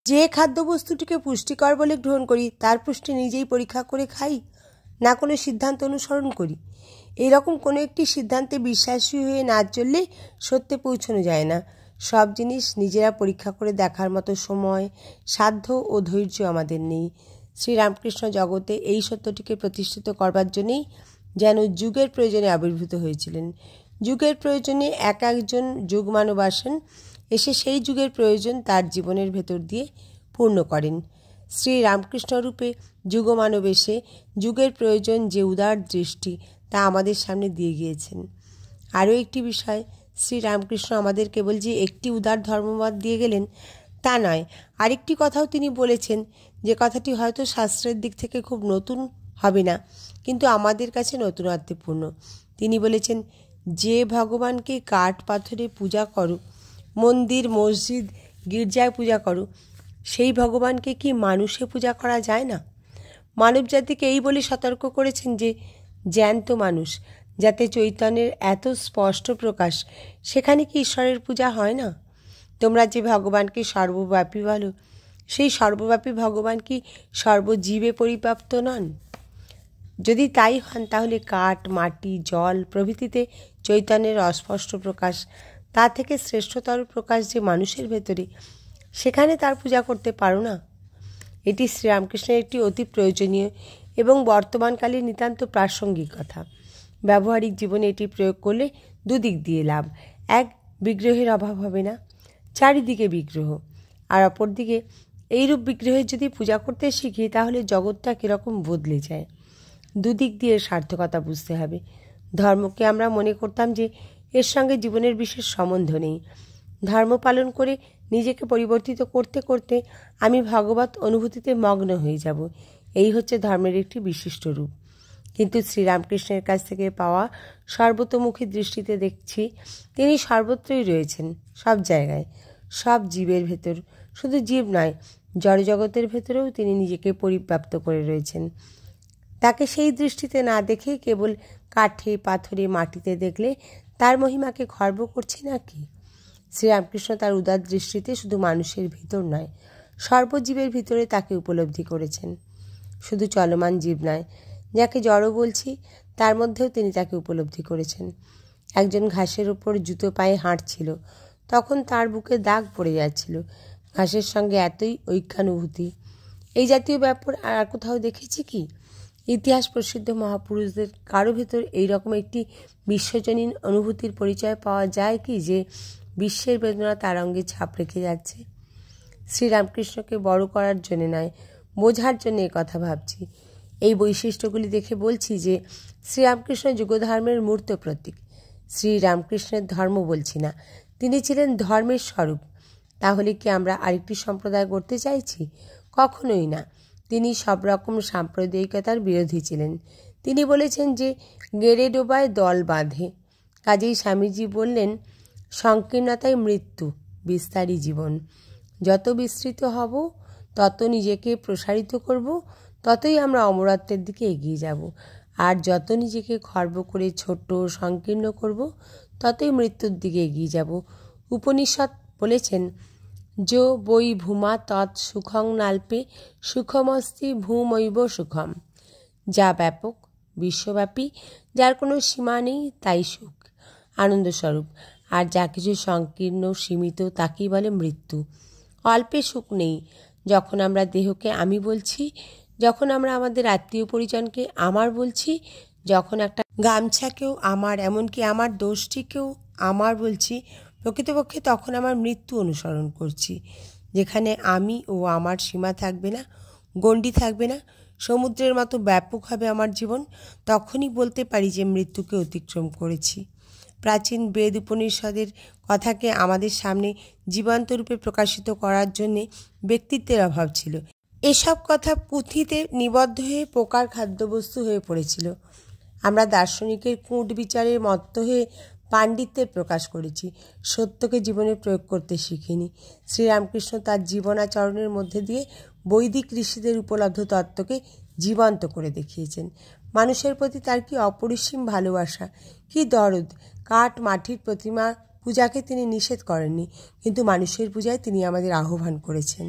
যে খাদ্যবস্তুটিকে পুষ্টিকর বলে গ্রহণ করি তার পুষ্টি নিজেই পরীক্ষা করে খাই, না কোনো সিদ্ধান্ত অনুসরণ করি। এরকম কোনো একটি সিদ্ধান্তে বিশ্বাসী হয়ে না চললে সত্যে পৌঁছানো যায় না। সব জিনিস নিজেরা পরীক্ষা করে দেখার মতো সময়, সাধ্য ও ধৈর্য আমাদের নেই। শ্রীরামকৃষ্ণ জগতে এই সত্যটিকে প্রতিষ্ঠিত করবার জন্যেই যেন যুগের প্রয়োজনে আবির্ভূত হয়েছিলেন। যুগের প্রয়োজনে এক একজন যুগমানব আসেন, এসে সেই যুগের প্রয়োজন তার জীবনের ভেতর দিয়ে পূর্ণ করেন। শ্রীরামকৃষ্ণরূপে যুগমানব এসে যুগের প্রয়োজন যে উদার দৃষ্টি তা আমাদের সামনে দিয়ে গিয়েছেন। আরও একটি বিষয়, শ্রীরামকৃষ্ণ আমাদের কেবল যে একটি উদার ধর্মমত দিয়ে গেলেন তা নয়, আরেকটি কথাও তিনি বলেছেন, যে কথাটি হয়তো শাস্ত্রের দিক থেকে খুব নতুন হবে না, কিন্তু আমাদের কাছে নতুনত্বপূর্ণ। তিনি বলেছেন, যে ভগবানকে কাঠ পাথরে পূজা করো, মন্দির মসজিদ গির্জায় পূজা করো, সেই ভগবানকে কি মানুষে পূজা করা যায় না? মানব জাতিকে এই বলে সতর্ক করেছেন যে জ্যান্ত মানুষ, যাতে চৈতন্যের এত স্পষ্ট প্রকাশ, সেখানে কি ঈশ্বরের পূজা হয় না? তোমরা যে ভগবানকে সর্বব্যাপী বলো, সেই সর্বব্যাপী ভগবান কি সর্বজীবে পরিব্যাপ্ত নন? যদি তাই হন, তাহলে কাঠ, মাটি, জল প্রভৃতিতে চৈতন্যের অস্পষ্ট প্রকাশ, তা থেকে শ্রেষ্ঠতর প্রকাশ যে মানুষের ভেতরে, সেখানে তার পূজা করতে পারো না? এটি শ্রীরামকৃষ্ণের একটি অতি প্রয়োজনীয় এবং বর্তমানকালে নিতান্ত প্রাসঙ্গিক কথা। ব্যবহারিক জীবনে এটি প্রয়োগ করলে দুদিক দিয়ে লাভ। এক, বিগ্রহের অভাব হবে না, চারিদিকে বিগ্রহ। আর অপরদিকে এইরূপ বিগ্রহের যদি পূজা করতে শিখি, তাহলে জগৎটা কীরকম বদলে যায়। দুদিক দিয়ে সার্থকতা বুঝতে হবে। ধর্মকে আমরা মনে করতাম যে এর সঙ্গে জীবনের বিশেষ সম্বন্ধ নেই। ধর্ম পালন করে নিজেকে পরিবর্তিত করতে করতে আমি ভগবত অনুভূতিতে মগ্ন হয়ে যাব, এই হচ্ছে ধর্মের একটি বিশিষ্ট রূপ। কিন্তু শ্রীরামকৃষ্ণের কাছ থেকে পাওয়া সর্বতোমুখী দৃষ্টিতে দেখছি তিনি সর্বত্রই রয়েছেন, সব জায়গায়, সব জীবের ভেতর। শুধু জীব নয়, জড়জগতের ভেতরেও তিনি নিজেকে পরিব্যাপ্ত করে রয়েছেন। তাকে সেই দৃষ্টিতে না দেখে কেবল কাঠে, পাথরে, মাটিতে দেখলে তার মহিমাকে খর্ব করছে নাকি? শ্রীরামকৃষ্ণ তার উদার দৃষ্টিতে শুধু মানুষের ভিতর নয়, সর্বজীবের ভিতরে তাকে উপলব্ধি করেছেন। শুধু চলমান জীব নয়, যাকে জড় বলছি, তার মধ্যেও তিনি তাকে উপলব্ধি করেছেন। একজন ঘাসের ওপর জুতো পায়ে হাঁটছিল, তখন তার বুকে দাগ পড়ে যাচ্ছিল। ঘাসের সঙ্গে এতই ঐক্যানুভূতি। এই জাতীয় ব্যাপার আর কোথাও দেখেছি কি? ইতিহাস প্রসিদ্ধ মহাপুরুষদের কারো ভেতর এইরকম একটি বিশ্বজনীন অনুভূতির পরিচয় পাওয়া যায় কি, যে বিশ্বের বেদনা তার অঙ্গে ছাপ রেখে যাচ্ছে? শ্রীরামকৃষ্ণকে বড় করার জন্যে নয়, বোঝার জন্য কথা ভাবছি। এই বৈশিষ্ট্যগুলি দেখে বলছি যে শ্রীরামকৃষ্ণ যুগধর্মের মূর্ত প্রতীক। শ্রীরামকৃষ্ণের ধর্ম বলছি না, তিনি ছিলেন ধর্মের স্বরূপ। তাহলে কি আমরা আরেকটি সম্প্রদায় গড়তে চাইছি? কখনোই না। তিনি সব রকম সাম্প্রদায়িকতার বিরোধী ছিলেন। তিনি বলেছেন যে গেড়ে ডোবায় দল বাঁধে। কাজেই স্বামীজি বললেন, সংকীর্ণতায় মৃত্যু, বিস্তারী জীবন। যত বিস্তৃত হব, তত নিজেকে প্রসারিত করব, ততই আমরা অমরত্বের দিকে এগিয়ে যাব। আর যত নিজেকে খর্ব করে ছোট সংকীর্ণ করব, ততই মৃত্যুর দিকে এগিয়ে যাব। উপনিষদ বলেছেন, যো বৈ ভূমা তৎ সুখং নাল্পে সুখমস্তি ভূমৈব সুখম। যা ব্যাপক, বিশ্বব্যাপী, যার কোনো সীমা নেই, তাই সুখ, আনন্দস্বরূপ। আর যা কিছু সংকীর্ণ, সীমিত, তাকেই বলে মৃত্যু। অল্পে সুখ নেই। যখন আমরা দেহকে আমি বলছি, যখন আমরা আমাদের আত্মীয় পরিজনকে আমার বলছি, যখন একটা গামছাকেও আমার, এমনকি আমার দোষটিকেও আমার বলছি, প্রকৃতপক্ষে তখন আমার মৃত্যু অনুসরণ করছি। যেখানে আমি ও আমার সীমা থাকবে না, গণ্ডি থাকবে না, সমুদ্রের মতো ব্যাপক হবে আমার জীবন, তখনই বলতে পারি যে মৃত্যুকে অতিক্রম করেছি। প্রাচীন বেদ উপনিষদের কথাকে আমাদের সামনে জীবন্ত রূপে প্রকাশিত করার জন্যে ব্যক্তিত্বের অভাব ছিল। এসব কথা পুঁথিতে নিবদ্ধ হয়ে পোকার খাদ্যবস্তু হয়ে পড়েছিল। আমরা দার্শনিকের কূট বিচারের মত্ত হয়ে পাণ্ডিত্যের প্রকাশ করেছি, সত্যকে জীবনে প্রয়োগ করতে শিখিনি। শ্রীরামকৃষ্ণ তার জীবনাচরণের মধ্যে দিয়ে বৈদিক ঋষিদের উপলব্ধ তত্ত্বকে জীবন্ত করে দেখিয়েছেন। মানুষের প্রতি তার কি অপরিসীম ভালোবাসা, কি দরদ! কাঠ, মাটির প্রতিমা পূজাকে তিনি নিষেধ করেননি, কিন্তু মানুষের পূজায় তিনি আমাদের আহ্বান করেছেন।